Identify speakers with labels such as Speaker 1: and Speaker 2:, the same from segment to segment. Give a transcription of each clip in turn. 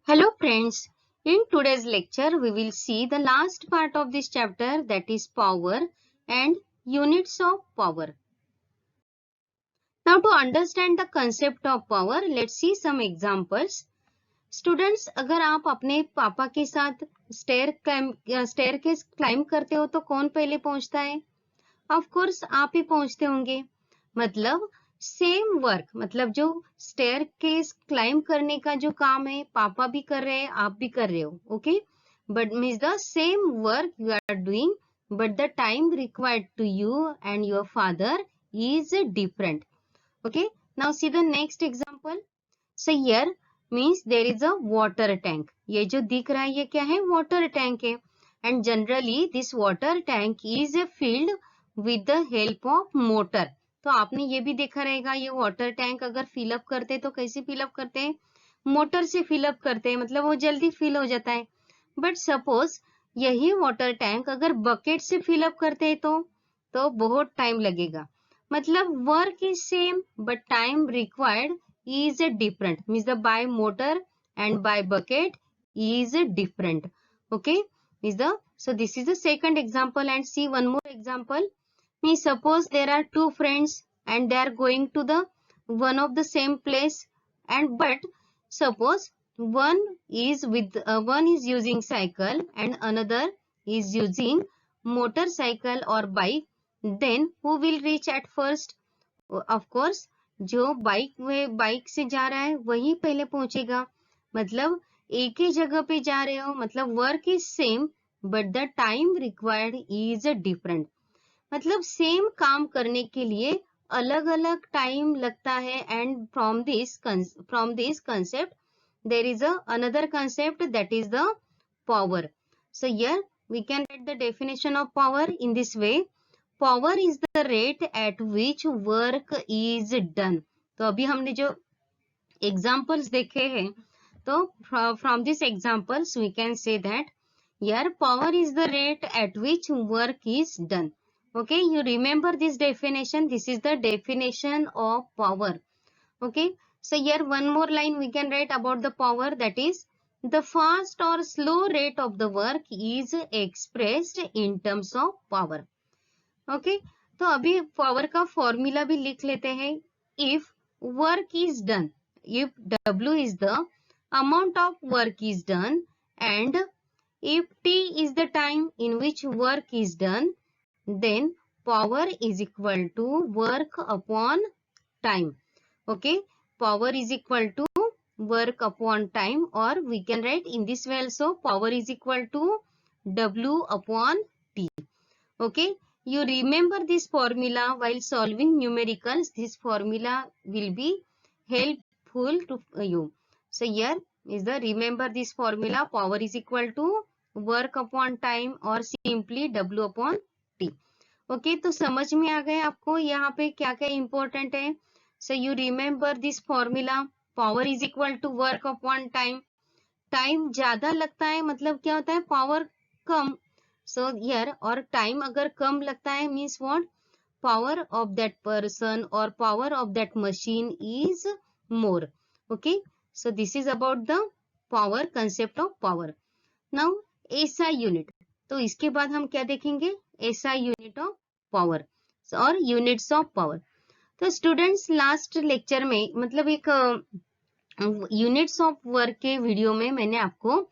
Speaker 1: Hello friends, in today's lecture we will see the last part of this chapter, that is power and units of power. Now to understand the concept of power, let's see some examples. Students, अगर आप अपने पापा के साथ staircase climb करते हो तो कौन पहले पहुंचता है? ऑफ कोर्स आप ही पहुंचते होंगे. मतलब सेम वर्क, मतलब जो स्टेयरकेस क्लाइंब करने का जो काम है पापा भी कर रहे हैं, आप भी कर रहे हो. Okay, but means the same work you are doing, but the time required to you and your father is different. Okay, now see the next example. So here means there is a water tank. ये जो दिख रहा है ये क्या है? Water tank है. And generally this water tank is filled with the help of motor. तो आपने ये भी देखा रहेगा, ये वाटर टैंक अगर फिलअप करते हैं तो कैसे फिलअप करते हैं? मोटर से फिलअप करते हैं, मतलब वो जल्दी फिल हो जाता है. बट सपोज यही वाटर टैंक अगर बकेट से फिलअप करते हैं तो बहुत टाइम लगेगा. मतलब work is same but time required is different, means the by motor and by bucket is different. Okay, is the, so this is the second example. And see one more example. Means suppose there are two friends and they are going to the one of the same place, and but suppose one is using cycle and another is using motorcycle or bike, then who will reach at first? Of course जो bike से जा रहा है वही पहले पहुंचेगा. मतलब एक ही जगह पे जा रहे हो, मतलब work is same but the time required is different. मतलब सेम काम करने के लिए अलग अलग टाइम लगता है. And from this concept there is another concept, that is the power. So here we can write the definition of power in this way. Power is the rate at which work is done. तो अभी हमने जो examples देखे हैं, तो from these examples we can say that here power is the rate at which work is done. Okay, you remember this definition. This is the definition of power. Okay, so here one more line we can write about the power, that is the fast or slow rate of the work is expressed in terms of power. Okay तो अभी power का formula भी लिख लेते हैं. If work is done, if W is the amount of work is done and if T is the time in which work is done, then power is equal to work upon time. Okay, power is equal to work upon time, और we can write in this way also power is equal to W upon T. Okay, you remember this formula while solving numericals. This formula will be helpful to you. So here is the, remember this formula, power is equal to work upon time or simply W upon T. Okay, तो समझ में आ गए आपको यहाँ पे क्या क्या important है. So you remember this formula, power is equal to work upon time. Time ज्यादा लगता है मतलब क्या होता है? Power come. So here, और टाइम अगर कम लगता है means what? Power of that person or power of that machine is more. Okay, so this is about the power, concept of power. Now SI unit, तो इसके बाद हम क्या देखेंगे? SI unit of power और units of power. तो students last lecture में, मतलब एक यूनिट्स ऑफ वर्क के वीडियो में मैंने आपको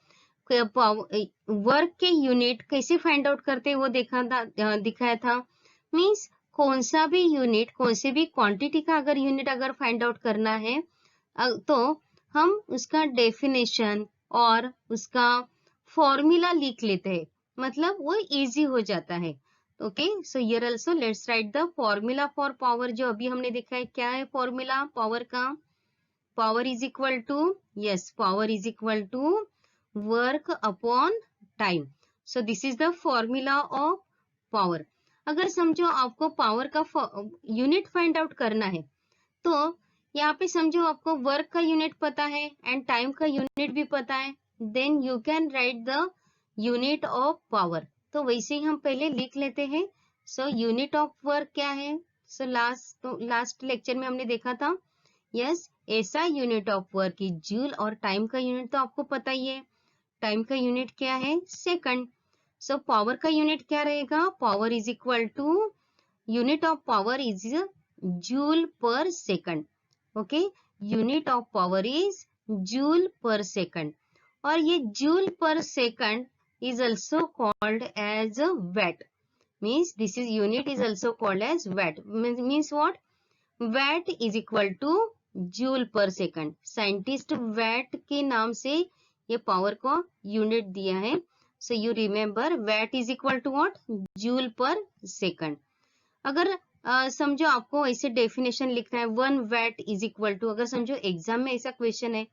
Speaker 1: वर्क के यूनिट कैसे फाइंड आउट करते हैं वो दिखाया था. मींस कौन सा भी यूनिट, कौन से भी क्वांटिटी का अगर यूनिट अगर फाइंड आउट करना है तो हम उसका डेफिनेशन और उसका फॉर्मूला लिख लेते हैं, मतलब वो इजी हो जाता है. Okay, so here also let's write the formula for power. जो अभी हमने देखा है, क्या है फॉर्मूला पावर का? Power is equal to, yes, power is equal to work upon time. So this is the formula of power. अगर समझो आपको पावर का यूनिट फाइंड आउट करना है, तो यहाँ पे समझो आपको वर्क का यूनिट पता है एंड टाइम का यूनिट भी पता है, then you can write the unit of power. तो वैसे ही हम पहले लिख लेते हैं. सो यूनिट ऑफ वर्क क्या है? सो लास्ट लेक्चर में हमने देखा था, yes SI unit of work is joule, और टाइम का यूनिट तो आपको पता ही है, टाइम का यूनिट क्या है, सेकंड। सो पावर का यूनिट क्या रहेगा, power is equal to, unit of power is joule per second. Okay, unit of power is joule per second, और ये joule per second is also called as a watt, means this is unit is also called as watt, means what, watt is equal to joule per second। Scientist watt के नाम से ये power को unit दिया है, so you remember watt is equal to what, joule per second। अगर समझो आपको ऐसे डेफिनेशन लिखना है, 1 watt is equal to, अगर समझो एग्जाम में ऐसा क्वेश्चन है,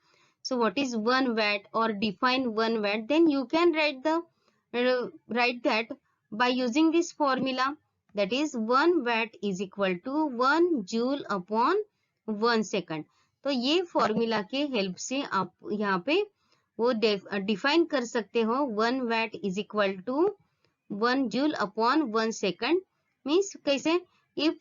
Speaker 1: so what is 1 watt or define 1 watt, then you can write that by using this formula, that is 1 watt is equal to 1 joule upon 1 second। तो ये formula के help से आप यहाँ पे वो डिफाइन कर सकते हो, 1 watt is equal to 1 joule upon 1 second, means कैसे, if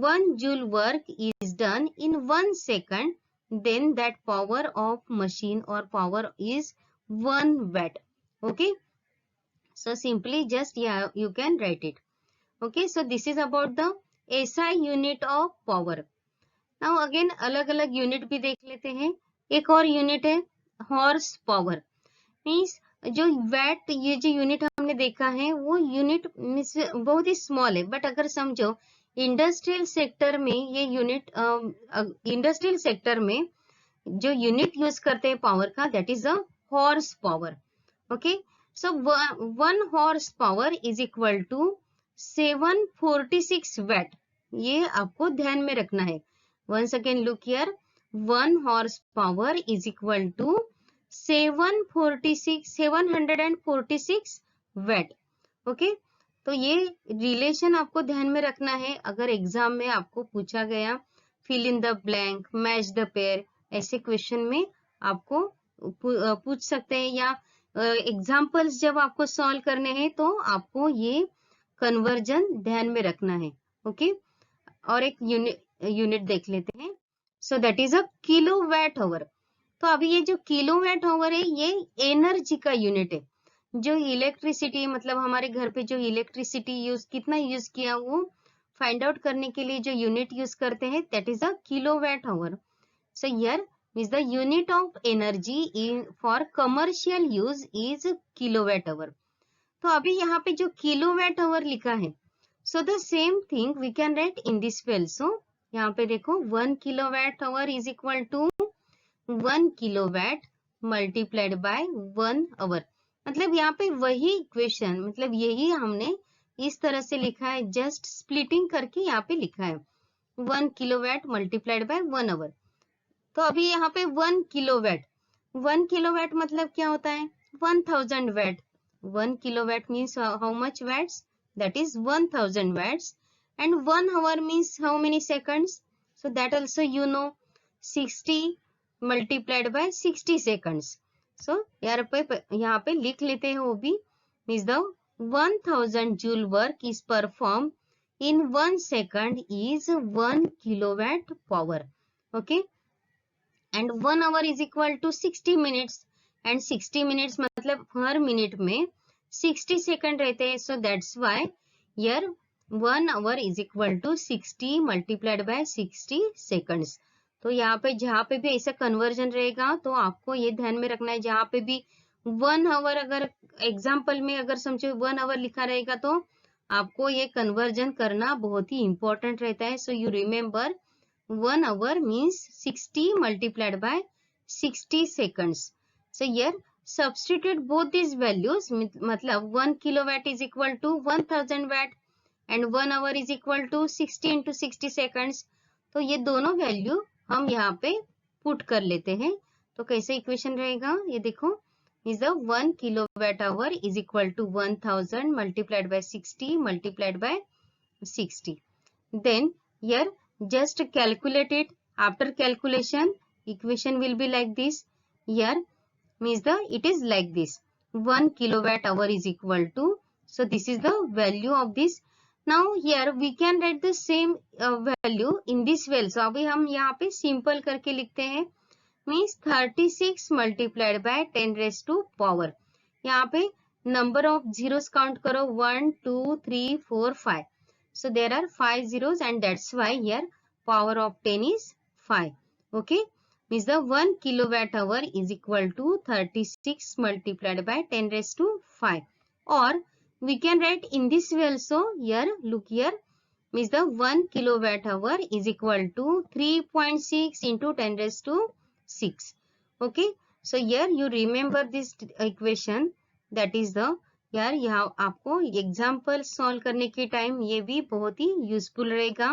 Speaker 1: 1 joule work is done in 1 second, then that power of machine or power is 1 watt। Okay, so simply just you can write it। Okay, so this is about the SI unit of power। now again अलग अलग unit भी देख लेते हैं। एक और unit है horse power, means जो वैट, ये जो यूनिट हमने देखा है वो यूनिट बहुत ही स्मॉल है, बट अगर समझो इंडस्ट्रियल सेक्टर में ये यूनिट, इंडस्ट्रियल सेक्टर में जो यूनिट यूज करते हैं पावर का, that is a horse power. Okay, so 1 horse power is equal to 746 watt, ये आपको ध्यान में रखना है। Once again look here, 1 horse power is equal to 746 watt. Okay, तो ये रिलेशन आपको ध्यान में रखना है। अगर एग्जाम में आपको पूछा गया fill in the blank, match the pair, ऐसे क्वेश्चन में आपको पूछ सकते हैं, या एग्जाम्पल्स जब आपको सॉल्व करने हैं तो आपको ये कन्वर्जन ध्यान में रखना है। ओके, और एक यूनिट देख लेते हैं, so that is a kilowatt hour. तो अभी ये जो किलोवाट आवर है ये एनर्जी का यूनिट है, जो इलेक्ट्रिसिटी, मतलब हमारे घर पे जो इलेक्ट्रिसिटी कितना यूज किया वो फाइंड आउट करने के लिए जो यूनिट यूज करते हैं, that is a kilowatt hour. So here is the unit of energy for commercial use is kilowatt hour। तो अभी यहाँ पे जो kilowatt hour लिखा है, so the same thing we can write in this way also। यहाँ पे देखो 1 kilowatt hour is equal to 1 kilowatt multiplied by 1 hour। मतलब यहाँ पे वही इक्वेशन, मतलब यही हमने इस तरह से लिखा है, जस्ट स्प्लिटिंग करके यहाँ पे लिखा है 1 kilowatt multiplied by 1 hour। तो अभी यहाँ पे 1 किलोवाट मतलब क्या होता है, 1000 watt. 1 kilowatt means how much watts, that is 1000 watts, and 1 hour means how many seconds, so that also you know, 60 multiplied by 60 seconds. So यहाँ पे लिख लेते हैं वो भी, means the 1000 joule work is perform in 1 second is 1 kilowatt power। Okay, and 1 hour is equal to 60 minutes, and 60 minutes मतलब हर minute में 60 second रहते हैं, so that's why here 1 hour is equal to 60 multiplied by 60 seconds। तो यहाँ पे जहाँ पे भी ऐसा कन्वर्जन रहेगा तो आपको ये ध्यान में रखना है, जहाँ पे भी 1 hour, अगर एग्जाम्पल में अगर समझो 1 hour लिखा रहेगा तो आपको ये कन्वर्जन करना बहुत ही इंपॉर्टेंट रहता है। So you remember 1 hour means 60 multiplied by 60 seconds। So here substitute both these values, मतलब 1 kilowatt is equal to 1000 watt and 1 hour is equal to 60 into 60 seconds। तो ये दोनों वैल्यू हम यहाँ पे पुट कर लेते हैं। तो कैसे इक्वेशन रहेगा ये देखो, is the 1 kilowatt hour is equal to 1000 multiplied by 60 multiplied by 60। Then here just calculate it, after calculation equation will be like this। Here means it is like this, 1 kilowatt hour is equal to, so this is the value of this Now here we can write the same value in this way. So अभी हम यहाँ पे simple करके लिखते हैं, means 36 multiplied by 10 raised to power. यहाँ पे number of zeros count करो, 1 2 3 4 5. So there are 5 zeros and that's why here power of 10 is 5. Okay, means the 1 kilowatt hour is equal to 36 multiplied by 10 raised to 5. Or we can write in this way also. Here look here, means the 1 kilowatt hour is equal to 3.6 into 10 raised to 6. Okay, so here you remember this equation, that is the यार यहाँ आपको example solve करने के time ये भी बहुत ही useful रहेगा.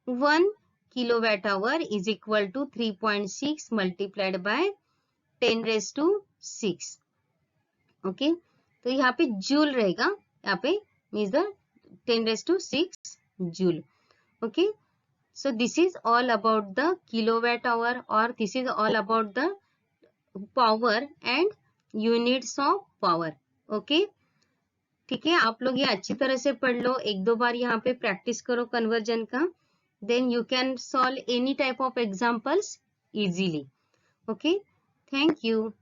Speaker 1: 1 kilowatt hour is equal to 3.6 multiplied by 10 raise to 6. Okay, तो यहाँ पे जूल रहेगा, यहाँ पे means the 10 raise to 6 joule. Okay, so this is all about the kilowatt hour, or this is all about the power and units of power. Okay, ठीक है, आप लोग ये अच्छी तरह से पढ़ लो, एक दो बार यहाँ पे प्रैक्टिस करो कन्वर्जन का, then you can solve any type of examples easily. Okay, thank you.